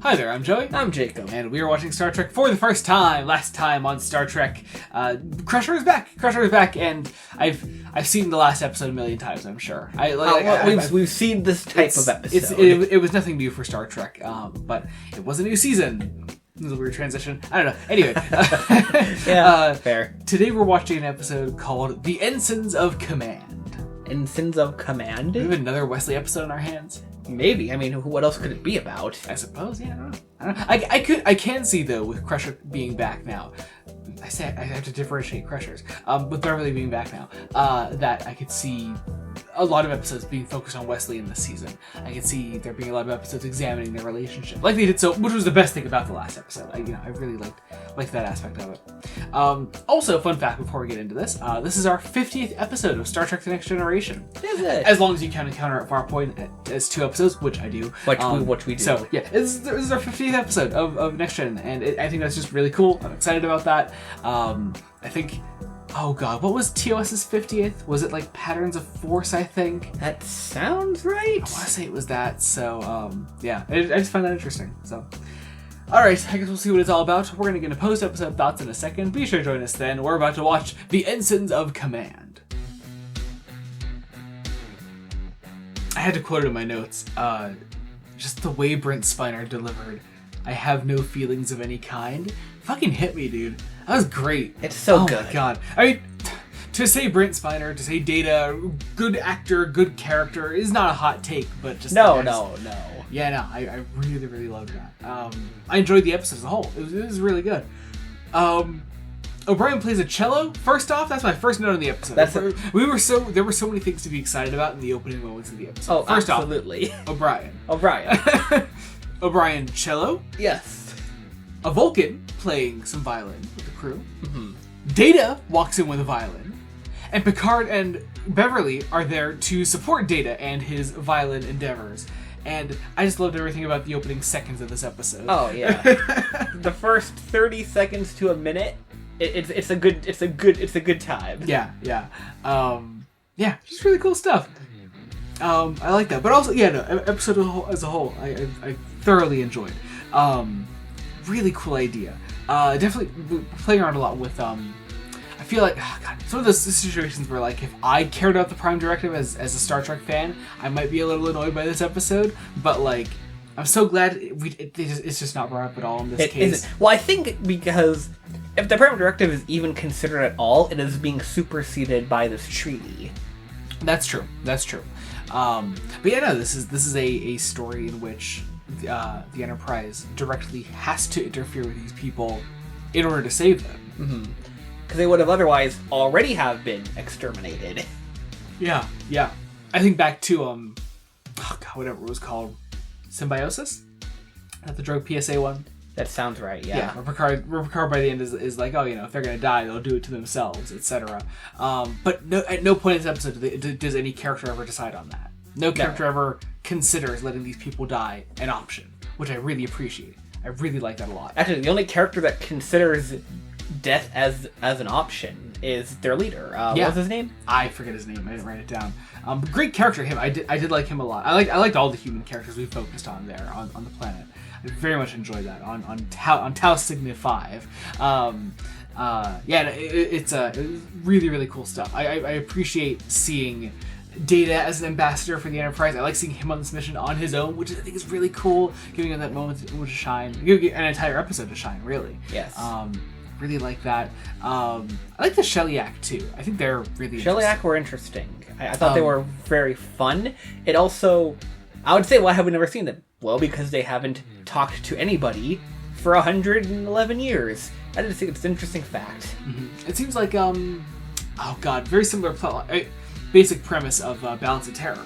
Hi there, I'm Joey. I'm Jacob. And we are watching Star Trek for the first time. Last time on Star Trek, Crusher is back. Crusher is back, and I've seen the last episode a million times, I'm sure. We've seen this type of episode. It was nothing new for Star Trek, but it was a new season. This is a weird transition. I don't know. Anyway. Fair. Today we're watching an episode called The Ensigns of Command. Ensigns of Command? We have another Wesley episode on our hands. Maybe. I mean, what else could it be about? I suppose, yeah, I don't know. I can see, though, with Crusher being back now, I have to differentiate Crushers, with Beverly being back now, that I could see a lot of episodes being focused on Wesley in this season. I could see there being a lot of episodes examining their relationship, like they did, which was the best thing about the last episode. I really liked that aspect of it. Also, fun fact before we get into this, this is our 50th episode of Star Trek: The Next Generation. Is it? As long as you count Encounter at Farpoint as 2 episodes, which I do. Which we do. So, yeah, this is our 50th episode of Next Gen, and I think that's just really cool. I'm excited about that. I think... Oh god, what was TOS's 50th? Was it like Patterns of Force, I think? That sounds right. I want to say it was that, so yeah, I just find that interesting. So, alright, I guess we'll see what it's all about. We're going to get into post-episode thoughts in a second. Be sure to join us then. We're about to watch The Ensigns of Command. I had to quote it in my notes. Just the way Brent Spiner delivered, "I have no feelings of any kind," fucking hit me, dude. That was great. It's so good. Oh my god. I mean, to say Brent Spiner, to say Data, good actor, good character, is not a hot take, but just... No. Yeah, no, I really, really loved that. I enjoyed the episode as a whole. It was really good. O'Brien plays a cello. First off, that's my first note on the episode. There were so many things to be excited about in the opening moments of the episode. Oh, first absolutely. Off, O'Brien. O'Brien, cello. Yes. A Vulcan playing some violin with the crew. Mm-hmm. Data walks in with a violin. And Picard and Beverly are there to support Data and his violin endeavors. And I just loved everything about the opening seconds of this episode. Oh yeah. The first 30 seconds to a minute, it's a good time. Yeah. Yeah, just really cool stuff. I like that. But also, yeah, no, episode as a whole, I thoroughly enjoyed. Really cool idea. Definitely playing around a lot with, I feel like, some of those situations where, like, if I cared about the Prime Directive as a Star Trek fan, I might be a little annoyed by this episode, but, like, I'm so glad it's just not brought up at all in this case. Isn't. Well, I think because if the Prime Directive is even considered at all, it is being superseded by this treaty. That's true. But yeah, no, this is a story in which the Enterprise directly has to interfere with these people in order to save them. Mm-hmm. Because they would have otherwise already have been exterminated. Yeah. I think back to whatever it was called, Symbiosis. At the drug PSA one. That sounds right. Yeah. Where Picard by the end is like, oh, if they're gonna die, they'll do it to themselves, etc. But at no point in this episode does any character ever decide on that. No character ever considers letting these people die an option, which I really appreciate. I really like that a lot. Actually, the only character that considers death as an option is their leader. What was his name? I forget his name. I didn't write it down. Great character, him. I did like him a lot. I liked all the human characters we focused on there on the planet. I very much enjoyed that on Tau Cygna 5. It's really, really cool stuff. I appreciate seeing Data as an ambassador for the Enterprise. I like seeing him on this mission on his own, which I think is really cool, giving him that moment to shine, giving an entire episode to shine, really. Yes. Really like that. I like the Shellyak too. I think they're really Shellyak were interesting. I thought they were very fun. It also, I would say, why have we never seen them? Well, because they haven't talked to anybody for 111 years. I just think it's an interesting fact. Mm-hmm. It seems like, very similar plot. Basic premise of Balance of Terror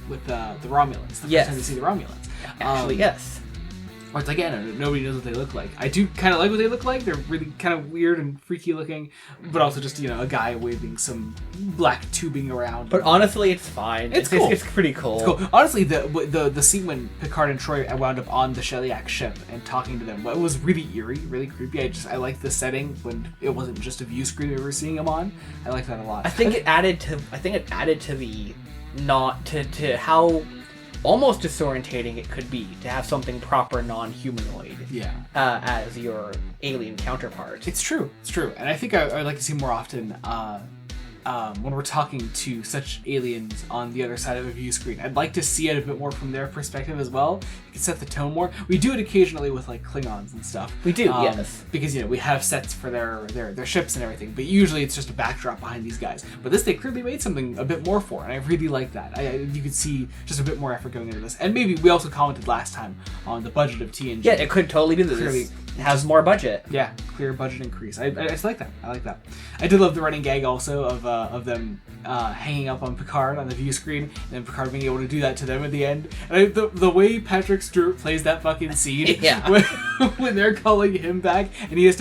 with the Romulans. The first time you see the Romulans. Actually, yes. Or it's like, nobody knows what they look like. I do kind of like what they look like. They're really kind of weird and freaky looking, but also just, a guy waving some black tubing around. But honestly, it's fine. It's cool. It's pretty cool. It's cool. Honestly, the scene when Picard and Troy wound up on the Shellyak ship and talking to them, it was really eerie, really creepy. I liked the setting when it wasn't just a view screen we were seeing them on. I like that a lot. I think it added to the not to how almost disorientating it could be to have something proper non-humanoid as your alien counterpart. It's true. And I think I'd like to see more often when we're talking to such aliens on the other side of a view screen. I'd like to see it a bit more from their perspective as well. It can set the tone more. We do it occasionally with like Klingons and stuff. We do, yes. Because we have sets for their ships and everything, but usually it's just a backdrop behind these guys. But this they clearly made something a bit more for, and I really like that. You could see just a bit more effort going into this. And maybe we also commented last time on the budget of TNG. Yeah, it could totally be that this has more budget. Yeah, clear budget increase. I just like that. I like that. I did love the running gag also of them hanging up on Picard on the view screen, and then Picard being able to do that to them at the end. And the way Patrick Stewart plays that fucking scene when they're calling him back, and he gets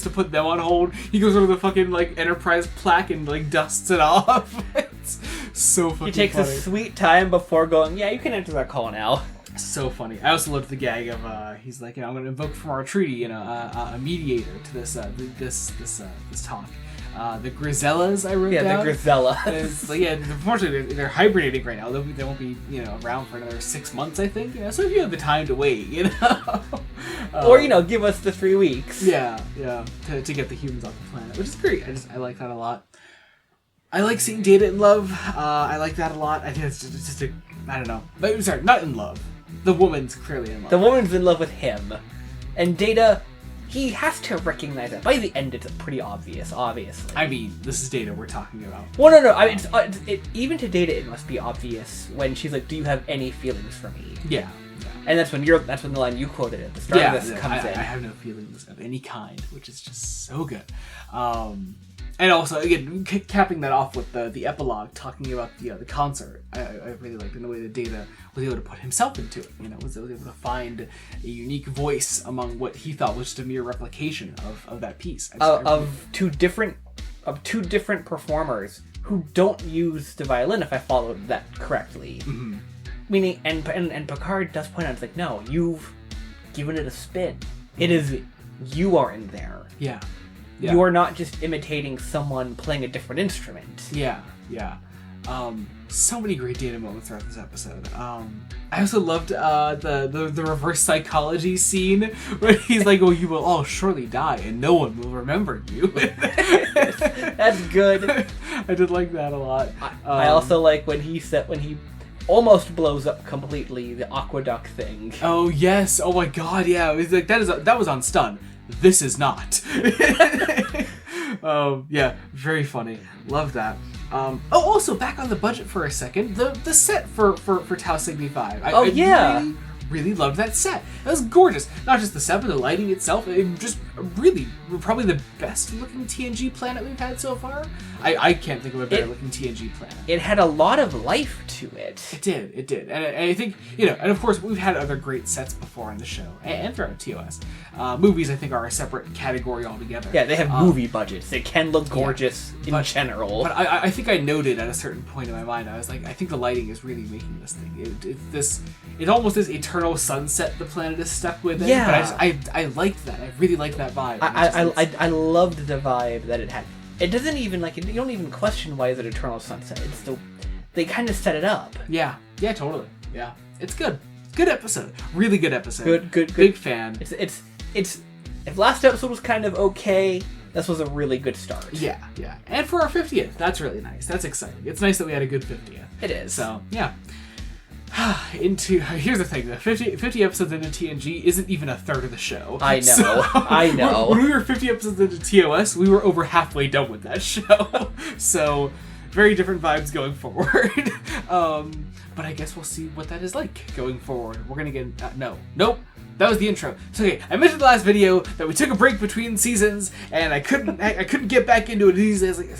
to put them on hold. He goes over the fucking like Enterprise plaque and like dusts it off. It's so fucking. He takes funny. a sweet time before going. Yeah, you can enter that call now. So funny. I also loved the gag of he's like, I'm going to invoke from our treaty, a mediator to this talk. The Grisellas I wrote down. Yeah, the Grisella. Unfortunately they're hibernating right now. They won't be around for another 6 months, I think. So if you have the time to wait, or give us the 3 weeks. Yeah, to get the humans off the planet, which is great. I like that a lot. I like seeing Data in love. I like that a lot. I think it's just I don't know. But, sorry, not in love. The woman's clearly in love. The woman's in love with him. And Data, he has to recognize that. By the end, it's pretty obvious, obviously. I mean, this is Data we're talking about. Well, no. I mean, even to Data, it must be obvious when she's like, do you have any feelings for me? Yeah. And that's when the line you quoted at the start of this comes in. I have no feelings of any kind, which is just so good. And also, again, capping that off with the epilogue, talking about the concert. I really liked in the way that Data was able to put himself into it. Was able to find a unique voice among what he thought was just a mere replication of that piece. Of two different performers who don't use the violin, if I followed that correctly. Mm-hmm. Meaning, and Picard does point out, it's like, no, you've given it a spin. It is, you are in there. Yeah. You are not just imitating someone playing a different instrument. Yeah. So many great Data moments throughout this episode. I also loved the reverse psychology scene where he's like, "Oh, you will all surely die, and no one will remember you." That's good. I did like that a lot. I also like when he almost blows up completely the aqueduct thing. Oh yes! Oh my god! Yeah, it was like that was on stun. This is not. Yeah, very funny. Love that. Also back on the budget for a second. The set for Tau Cygni 5. I really loved that set. That was gorgeous. Not just the set, but the lighting itself. It just really probably the best looking TNG planet we've had so far. I can't think of a better looking TNG planet. It had a lot of life to it. It did. And I think, and of course we've had other great sets before on the show and throughout TOS. Movies, I think, are a separate category altogether. Yeah, they have movie budgets. They can look gorgeous in general. But I think I noted at a certain point in my mind, I was like, I think the lighting is really making this thing. It almost is eternal sunset the planet is stuck with. Yeah. But I liked that. I really liked that vibe. I loved the vibe that it had. It doesn't even, you don't even question why is it eternal sunset. They kind of set it up. Yeah, totally. Yeah, it's good. Good episode. Really good episode. Good. Big fan. It's if last episode was kind of okay, this was a really good start. Yeah. And for our 50th, that's really nice. That's exciting. It's nice that we had a good 50th. It is. So, yeah. Here's the thing, the 50 episodes into TNG isn't even a third of the show. I know. When we were 50 episodes into TOS, we were over halfway done with that show. So, very different vibes going forward. But I guess we'll see what that is like going forward. We're gonna get... Nope. That was the intro. So, okay, I mentioned the last video that we took a break between seasons, and I couldn't get back into it. I was like,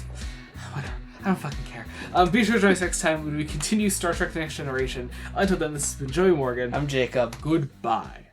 whatever. I don't fucking care. Be sure to join us next time when we continue Star Trek The Next Generation. Until then, this has been Joey Morgan. I'm Jacob. Goodbye.